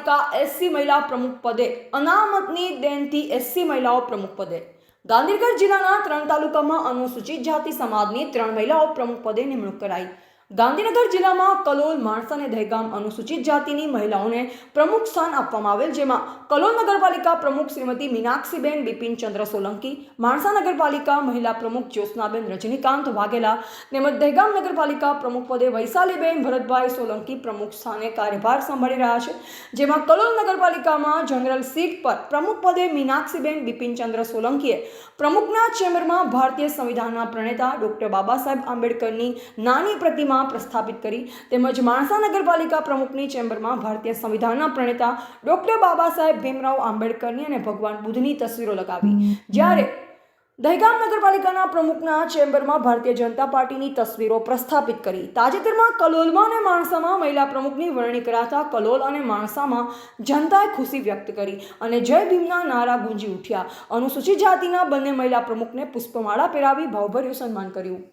નગરપાલિકા SC મહિલા પ્રમુખ પદે અનામતની દેનથી SC મહિલાઓ પ્રમુખ પદે ગાંધીનગર જિલ્લાના 3 તાલુકામાં અનુસૂચિત જાતિ સમાજની 3 મહિલાઓ પ્રમુખ પદે નિમણૂક કરાઈ। ગાંધીનગર જિલ્લામાં કલોલ, માણસા અને દહેગામ અનુસૂચિત જાતિની મહિલાઓને પ્રમુખ સ્થાન આપવામાં આવેલ, જેમાં કલોલ નગરપાલિકા પ્રમુખ શ્રીમતી મીનાક્ષીબેન બિપિનચંદ્ર સોલંકી, માણસા નગરપાલિકા મહિલા પ્રમુખ જ્યોત્સનાબેન રજનીકાંત વાઘેલા તેમજ દહેગામ નગરપાલિકા પ્રમુખ પદે વૈશાલીબેન ભરતભાઈ સોલંકી પ્રમુખ સ્થાને કાર્યભાર સંભાળી રહ્યા છે। જેમાં કલોલ નગરપાલિકામાં જનરલ સીટ પર પ્રમુખ પદે મીનાક્ષીબેન બિપિનચંદ્ર સોલંકીએ પ્રમુખના ચેમ્બરમાં ભારતીય સંવિધાનના પ્રણેતા ડોક્ટર બાબા સાહેબ આંબેડકરની નાની પ્રતિમા પ્રસ્થાપિત કરી, તેમજ માણસા નગરપાલિકા પ્રમુખની ચેમ્બરમાં ભારતીય સંવિધાનના પ્રણેતા ડોક્ટર બાબા સાહેબ ભીમરાવ આંબેડકરની અને ભગવાન બુદ્ધની તસવીરો લગાવી। જ્યારે દહેગામ નગરપાલિકાના પ્રમુખના ચેમ્બરમાં ભારતીય જનતા પાર્ટીની તસવીરો પ્રસ્થાપિત કરી। તાજેતરમાં કલોલમાં અને માણસામાં મહિલા પ્રમુખની વરણી કરાતા કલોલ અને માણસામાં જનતાએ ખુશી વ્યક્ત કરી અને જય ભીમના નારા ગુંજી ઉઠ્યા। અનુસૂચિત જાતિના બંને મહિલા પ્રમુખને પુષ્પમાળા પહેરાવી ભાવભર્યું સન્માન કર્યું।